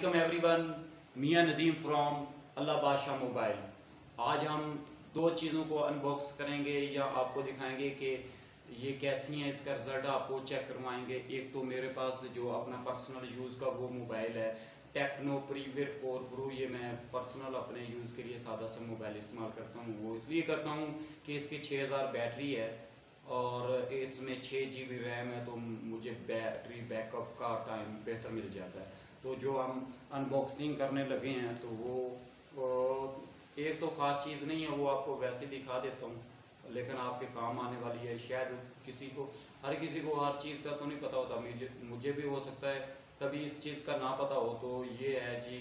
अस्सलामुअलैकुम everyone, Miyan Nadeem from अल्लाह बादशाह mobile. आज हम दो चीज़ों को अनबॉक्स करेंगे या आपको दिखाएंगे कि ये कैसी हैं, इसका रिजल्ट आपको चेक करवाएंगे। एक तो मेरे पास जो अपना पर्सनल यूज़ का वो मोबाइल है टेक्नो प्रीवियर 4 प्रो। ये मैं पर्सनल अपने यूज़ के लिए सादा सा मोबाइल इस्तेमाल करता हूँ। वो इसलिए करता हूँ कि इसकी 6000 बैटरी है और इसमें 6 GB रैम है, तो मुझे बैटरी बैकअप का टाइम बेहतर मिल जाता है। तो जो हम अनबॉक्सिंग करने लगे हैं तो वो एक तो ख़ास चीज़ नहीं है, वो आपको वैसे दिखा देता हूँ, लेकिन आपके काम आने वाली है। शायद हर किसी को हर चीज़ का तो नहीं पता होता, मुझे भी हो सकता है कभी इस चीज़ का ना पता हो। तो ये है जी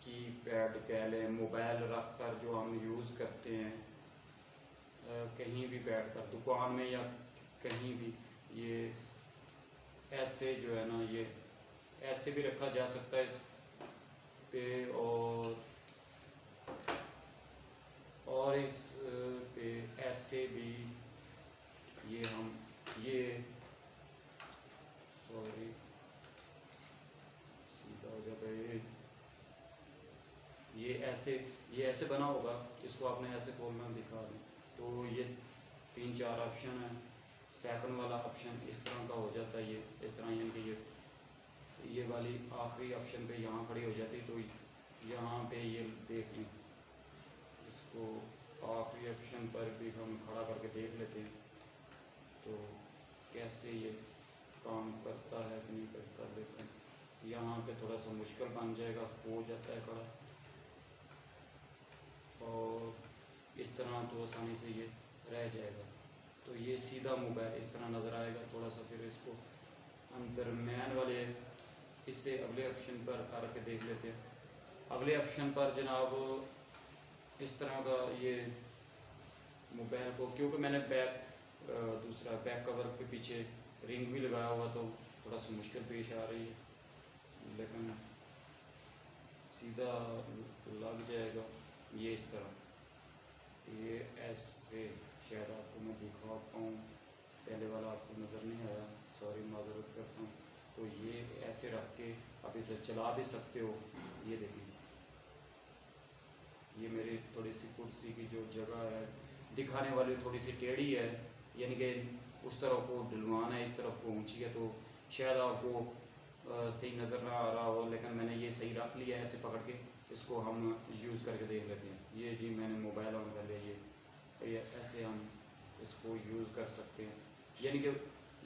की पैड कह लें, मोबाइल रख कर जो हम यूज़ करते हैं कहीं भी बैठ कर दुकान में या कहीं भी, ये ऐसे जो है ना, ये ऐसे भी रखा जा सकता है इस पे, और इस पे ऐसे भी ये सॉरी सीधा हो जाता है। ये ऐसे बना होगा, इसको आपने ऐसे खोलना दिखा दें तो ये 3-4 ऑप्शन है। सेकंड वाला ऑप्शन इस तरह का हो जाता है, ये इस तरह, यानी कि ये वाली आखिरी ऑप्शन पे यहाँ खड़ी हो जाती। तो यहाँ पे ये देख लें, इसको आखिरी ऑप्शन पर भी हम खड़ा करके देख लेते हैं तो कैसे ये काम करता है कि नहीं करता। लेकिन यहाँ पे थोड़ा सा मुश्किल बन जाएगा, हो जाता है खड़ा, और इस तरह तो आसानी से ये रह जाएगा। तो ये सीधा मोबाइल इस तरह नज़र आएगा थोड़ा सा। फिर इसको हम दरम्यान वाले इससे अगले ऑप्शन पर करके देख लेते हैं। अगले ऑप्शन पर जनाब इस तरह का ये मोबाइल को, क्योंकि मैंने दूसरा बैक कवर के पीछे रिंग भी लगाया हुआ तो थोड़ा सा मुश्किल पेश आ रही है, लेकिन सीधा लग जाएगा ये इस तरह। ये ऐसे शायद आपको मैं दिखा पाऊँ, पहले वाला आपको नज़र नहीं आया, सॉरी माजरत करता हूँ। तो ये ऐसे रख के आप इसे चला भी सकते हो। ये देखिए, ये मेरी थोड़ी सी कुर्सी की जो जगह है दिखाने वाली थोड़ी सी टेढ़ी है, यानी कि उस तरफ को ढलवान है, इस तरफ को ऊंची है, तो शायद आपको सही नज़र ना आ रहा हो, लेकिन मैंने ये सही रख लिया है। ऐसे पकड़ के इसको हम यूज़ करके देख लेते हैं। ये जी मैंने मोबाइल ऑन कर लिया, ये ऐसे हम इसको यूज़ कर सकते हैं, यानी कि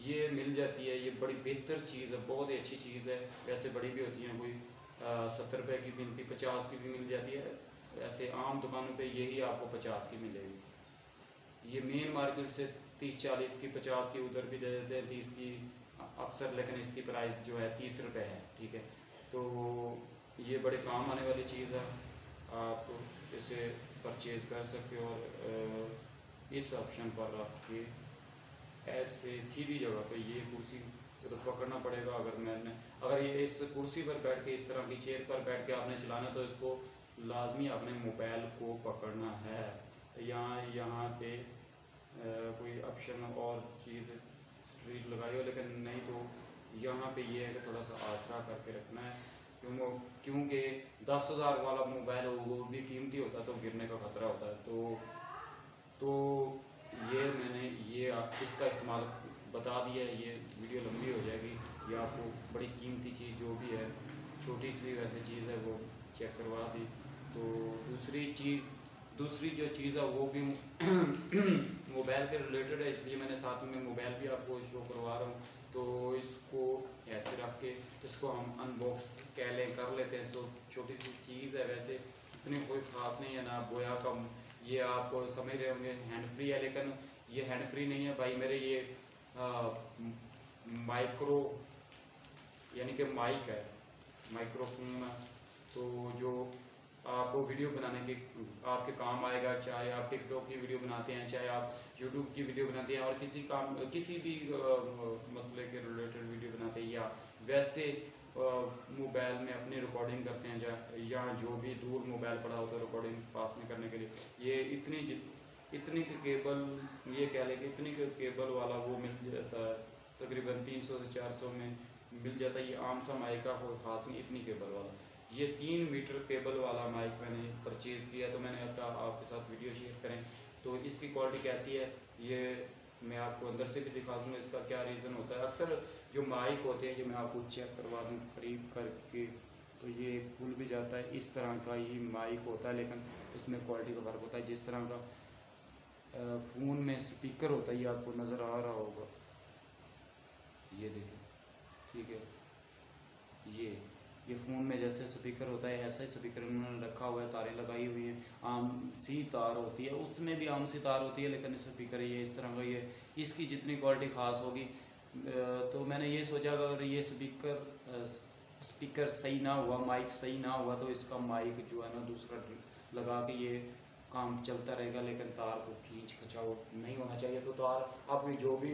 ये मिल जाती है। ये बड़ी बेहतर चीज़ है, बहुत ही अच्छी चीज़ है। वैसे बड़ी भी होती हैं, कोई 70 रुपये की मिलती, 50 की भी मिल जाती है। ऐसे आम दुकानों पे यही आपको 50 की मिलेगी। ये मेन मार्केट से 30-40 की, 50 की उधर भी दे देते हैं, 30 की अक्सर, लेकिन इसकी प्राइस जो है 30 रुपये है, ठीक है। तो ये बड़े काम आने वाली चीज़ है, आप इसे परचेज़ कर सकते हो। और इस ऑप्शन पर रख के ऐसे सीधी जगह पे ये कुर्सी तो पकड़ना पड़ेगा। अगर ये इस कुर्सी पर बैठ के, इस तरह की चेयर पर बैठ के आपने चलाना, तो इसको लाजमी अपने मोबाइल को पकड़ना है। यहाँ पे कोई ऑप्शन और चीज़ स्ट्रीट लगाई हो, लेकिन नहीं तो यहाँ पे ये है कि थोड़ा सा आसरा करके रखना है, क्योंकि 10,000 वाला मोबाइल वो भी कीमती होता है, तो गिरने का खतरा होता है। तो ये मैंने इसका इस्तेमाल बता दिया है। ये वीडियो लंबी हो जाएगी, ये आपको बड़ी कीमती चीज़ जो भी है, छोटी सी वैसे चीज़ है, वो चेक करवा दी। तो दूसरी जो चीज़ है वो भी मोबाइल के रिलेटेड है, इसलिए मैंने साथ में मोबाइल भी आपको शो करवा रहा हूँ। तो इसको ऐसे रख के इसको हम अनबॉक्स कर लेते हैं। तो छोटी सी चीज़ है, वैसे इतनी कोई ख़ास नहीं है ना। बोया का ये आप समझ रहे होंगे हैंड फ्री है, लेकिन ये हैंड फ्री नहीं है भाई मेरे, ये माइक्रो यानी कि माइक है, माइक्रोफोन है। तो जो आपको वीडियो बनाने के आपके काम आएगा, चाहे आप टिकटॉक की वीडियो बनाते हैं, चाहे आप यूट्यूब की वीडियो बनाते हैं, और किसी भी मसले के रिलेटेड वीडियो बनाते हैं, या वैसे मोबाइल में अपनी रिकॉर्डिंग करते हैं, या जो भी दूर मोबाइल पड़ा होता है रिकॉर्डिंग पास में करने के लिए, ये इतनी केबल, ये कह लें कि इतनी केबल वाला वो मिल जाता है तकरीबन 300 से 400 में मिल जाता है। ये आम सा माइक का कोई ख़ास नहीं, इतनी केबल वाला। ये 3 मीटर केबल वाला माइक मैंने परचेज़ किया, तो मैंने कहा आपके साथ वीडियो शेयर करें। तो इसकी क्वालिटी कैसी है ये मैं आपको अंदर से भी दिखा दूँगा, इसका क्या रीज़न होता है। अक्सर जो माइक होते हैं, ये मैं आपको चेक करवा दूँ करीब करके, तो ये खुल भी जाता है। इस तरह का ये माइक होता है, लेकिन इसमें क्वालिटी का फ़र्क होता है। जिस तरह का फ़ोन में स्पीकर होता है, ये आपको नज़र आ रहा होगा, ये देखिए, ठीक है। ये फ़ोन में जैसे स्पीकर होता है, ऐसा ही स्पीकर उन्होंने रखा हुआ है, तारें लगाई हुई हैं, आम सी तार होती है, उसमें भी आम सी तार होती है, लेकिन स्पीकर ये इस तरह का। ये इसकी जितनी क्वालिटी ख़ास होगी, तो मैंने ये सोचा अगर ये स्पीकर सही ना हुआ, माइक सही ना हुआ, तो इसका माइक जो है ना दूसरा लगा के ये काम चलता रहेगा, लेकिन तार को खींच खचाव नहीं होना चाहिए। तो तार आपकी जो भी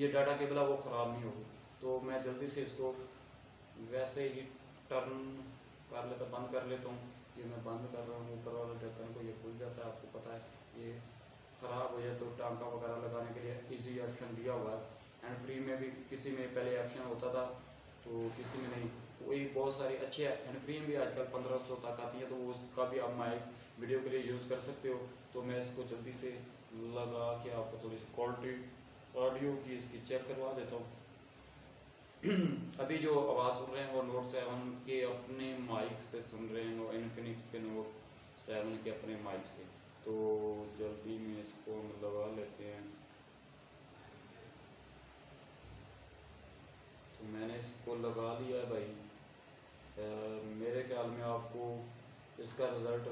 ये डाटा केबल है वो ख़राब नहीं होगी। तो मैं जल्दी से इसको वैसे ही टर्न कर लेता, बंद कर लेता हूँ। ये मैं बंद कर रहा हूँ, ऊपर वाला ढक्कन को ये खुल जाता है, आपको पता है। ये ख़राब हो जाए तो टांका वगैरह लगाने के लिए इजी ऑप्शन दिया हुआ है। हैंड फ्री में भी किसी में पहले ऑप्शन होता था, तो किसी में नहीं। कोई बहुत सारी अच्छे हैंड फ्री में भी आजकल 1500 तक आती है, तो उसका भी आप माइक वीडियो के लिए यूज़ कर सकते हो। तो मैं इसको जल्दी से लगा के आपको थोड़ी सी क्वालिटी ऑडियो की इसकी चेक करवा देता हूँ। अभी जो आवाज़ सुन रहे हैं वो नोट 7 के अपने माइक से सुन रहे हैं, इन्फिनिक्स के नोट 7 के अपने माइक से। तो जल्दी में इसको लगा लेते हैं। तो मैंने इसको लगा लिया है भाई। मेरे ख्याल में आपको इसका रिज़ल्ट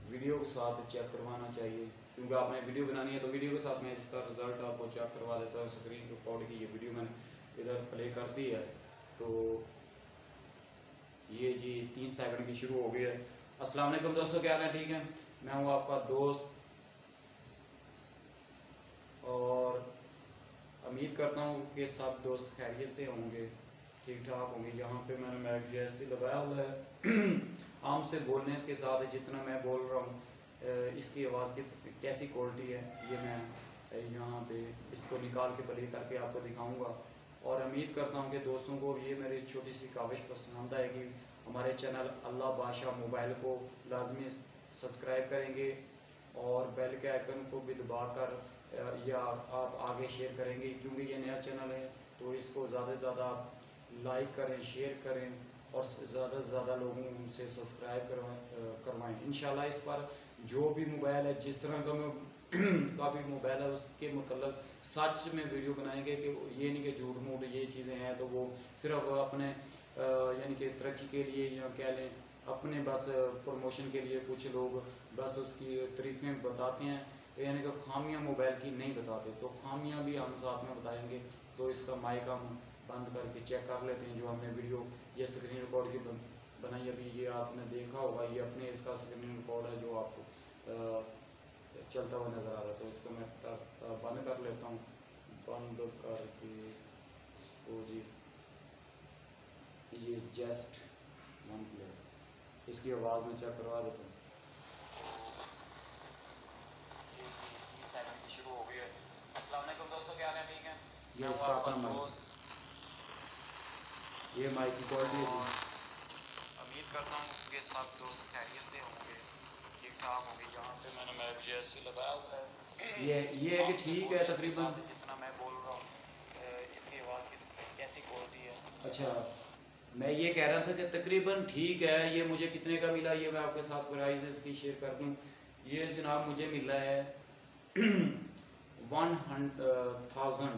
वीडियो के साथ चेक करवाना चाहिए, क्योंकि आपने वीडियो बनानी है, तो वीडियो के साथ मैं इसका रिज़ल्ट आपको चेक करवा देता हूँ। स्क्रीन रिकॉर्ड की ये वीडियो मैंने इधर प्ले कर दी है। तो ये जी 3 सेकंड की शुरू हो गई है। अस्सलाम वालेकुम दोस्तों, क्या हाल है? ठीक है, मैं हूँ आपका दोस्त, और उम्मीद करता हूँ कि सब दोस्त खैरियत से होंगे, ठीक ठाक होंगे। यहाँ पे मैंने मैक जैसे लगाया हुआ है। आम से बोलने के साथ जितना मैं बोल रहा हूँ, इसकी आवाज़ की कैसी क्वालिटी है, ये मैं यहाँ पे इसको निकाल के प्ले करके आपको दिखाऊंगा। और उम्मीद करता हूँ कि दोस्तों को ये मेरी छोटी सी काविश पसंद आएगी। हमारे चैनल अल्लाह बादशाह मोबाइल को लाजमी सब्सक्राइब करेंगे, और बेल के आइकन को भी दबाकर या आप आगे शेयर करेंगे, क्योंकि ये नया चैनल है। तो इसको ज़्यादा से ज़्यादा लाइक करें, शेयर करें, और ज़्यादा से ज़्यादा लोगों से सब्सक्राइब करवाएँ। इंशाल्लाह इस पर जो भी मोबाइल है, जिस तरह का मैं का भी मोबाइल है, उसके मतलब सच में वीडियो बनाएंगे, कि ये नहीं कि झूठ मूठ ये चीज़ें हैं तो वो सिर्फ अपने यानी कि तरक्की के लिए, या कह लें अपने बस प्रमोशन के लिए कुछ लोग बस उसकी तारीफ़ें बताते हैं, यानी कि खामियां मोबाइल की नहीं बताते। तो खामियां भी हम साथ में बताएंगे। तो इसका माइक हम बंद करके चेक कर लेते हैं। जो हमने वीडियो ये स्क्रीन रिकॉर्ड की बनाई अभी, ये आपने देखा होगा, ये अपने इसका स्क्रीन रिकॉर्ड है जो आपको चलता हुआ नज़र आ रहा है। तो इसको मैं बंद कर लेता हूँ। बंद करके इसको जी ये जस्ट 1 प्लेट इसकी आवाज़ में चेक करवा देता हूँ। ये 3 सेकंड की शुरू हो गई है। अस्सलाम वालेकुम दोस्तों, क्या हाल है? ठीक है, ये इसका अपना दोस्त, ये माइक की क्वालिटी है। उम्मीद करता हूँ कि सब दोस्त खैरियत से होंगे, ठीक ठाक होंगे। यहाँ पे मैंने मैक जैसे लगाया हुआ है। ये है कि ठीक है, तकरीबन जितना मैं बोल रहा हूँ इसकी आवाज़ की कैसी क्वालिटी है। अच्छा, मैं ये कह रहा था कि तकरीबन ठीक है। ये मुझे कितने का मिला, ये मैं आपके साथ प्राइस इसकी शेयर कर दूँ। ये जनाब मुझे मिला है 1,000,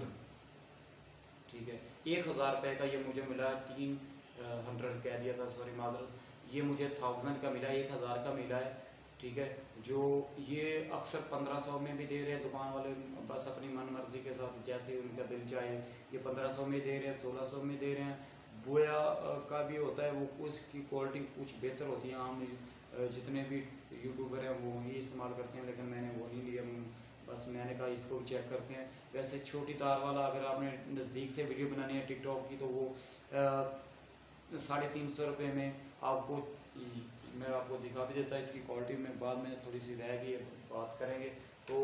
ठीक है, 1,000 रुपये का ये मुझे मिला। 300 कह दिया था, सॉरी माजरत। ये मुझे 1000 का मिला, 1000 का मिला है, ठीक है। जो ये अक्सर 1500 में भी दे रहे हैं दुकान वाले, बस अपनी मन मर्जी के साथ जैसे उनका दिल चाहे। ये 1500 में दे रहे हैं, 1600 में दे रहे हैं। बोया का भी होता है, वो उसकी क्वालिटी कुछ बेहतर होती है। आम जितने भी यूट्यूबर हैं वो ही इस्तेमाल करते हैं, लेकिन मैंने वो नहीं लिया। बस मैंने कहा इसको चेक करते हैं। वैसे छोटी तार वाला अगर आपने नज़दीक से वीडियो बनानी है टिकटॉक की, तो वो 350 रुपये में आपको, मैं आपको दिखा भी देता है। इसकी क्वालिटी में बाद में थोड़ी सी रह गई, बात करेंगे। तो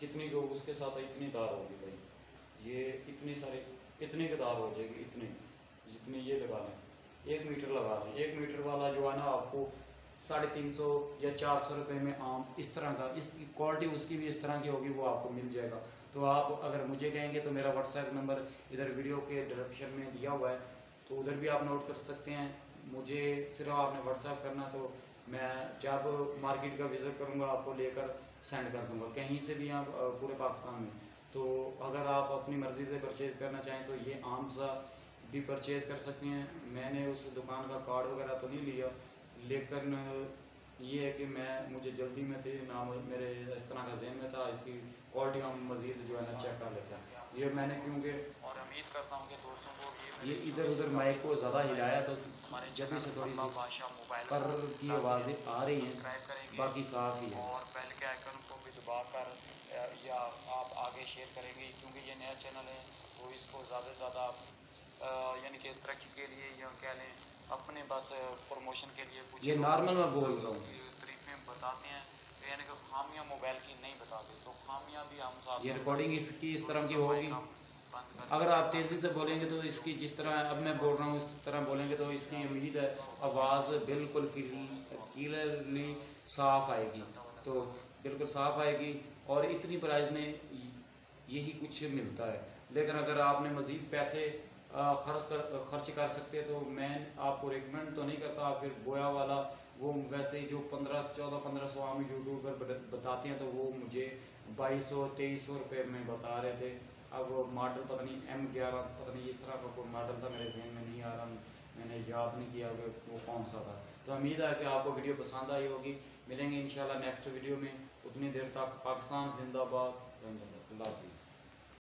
कितनी को उसके साथ इतनी तार होगी भाई, ये इतनी सारी इतनी की तार हो जाएगी, इतनी जितने ये लगा लें 1 मीटर लगा लें, 1 मीटर वाला जो है ना आपको 350 या 400 रुपये में आम इस तरह का, इसकी क्वालिटी उसकी भी इस तरह की होगी, वो आपको मिल जाएगा। तो आप अगर मुझे कहेंगे तो मेरा व्हाट्सएप नंबर इधर वीडियो के डिस्क्रिप्शन में दिया हुआ है, तो उधर भी आप नोट कर सकते हैं। मुझे सिर्फ आपने व्हाट्सएप करना, तो मैं जब मार्केट का विज़िट करूँगा आपको लेकर सेंड कर दूँगा कहीं से भी, आप पूरे पाकिस्तान में। तो अगर आप अपनी मर्ज़ी से परचेज़ करना चाहें तो ये आम सा भी परचेज़ कर सकते हैं। मैंने उस दुकान का कार्ड वगैरह तो नहीं लिया, लेकिन ये है कि मुझे जल्दी में थी ना, मेरे इस तरह का जहन में था। इसकी क्वालिटी हम मज़ीद जो है ना चेक कर लेते हैं। ये मैंने क्योंकि और उम्मीद करता हूँ कि दोस्तों को ये इधर उधर माइक को ज़्यादा हिलाया तो जब से थोड़ी सी कर की आवाज़ें आ रही हैं, बाकी साफ ही है। और बेल के आइकन को भी दबाकर या आप आगे शेयर करेंगे, क्योंकि ये नया चैनल है तो इसको ज़्यादा से ज़्यादा यानी कि तरक्की के लिए या कह लें अपने बस प्रमोशन के लिए कुछ ये नॉर्मल में बोल रहा हूँ तारीफें बताते हैं, यानी कि खामियां मोबाइल की नहीं बताते, तो खामियां भी हम साथ ये रिकॉर्डिंग इसकी इस तरह की होगी। अगर आप तेज़ी से बोलेंगे तो इसकी जिस तरह अब मैं बोल रहा हूँ इस तरह बोलेंगे तो इसकी उम्मीद है आवाज़ बिल्कुल क्लियरली साफ़ आएगी, तो बिल्कुल साफ़ आएगी। और इतनी प्राइस में यही कुछ मिलता है। लेकिन अगर आपने मज़ीद पैसे खर्च कर सकते तो मैं आपको रिकमेंड तो नहीं करता। फिर बोया वाला वो वैसे ही जो 1500 आम यूट्यूब पर बताते हैं, तो वो मुझे 2200-2300 रुपये में बता रहे थे। अब वो मॉडल पता नहीं M11 पता नहीं इस तरह का कोई मॉडल था, मेरे जहन में नहीं आ रहा, मैंने याद नहीं किया कि वो कौन सा था। तो उम्मीद है कि आपको वीडियो पसंद आई होगी। मिलेंगे इंशाल्लाह नेक्स्ट वीडियो में। उतनी देर तक पाकिस्तान जिंदाबाद। अल्लाह हाफ़िज़।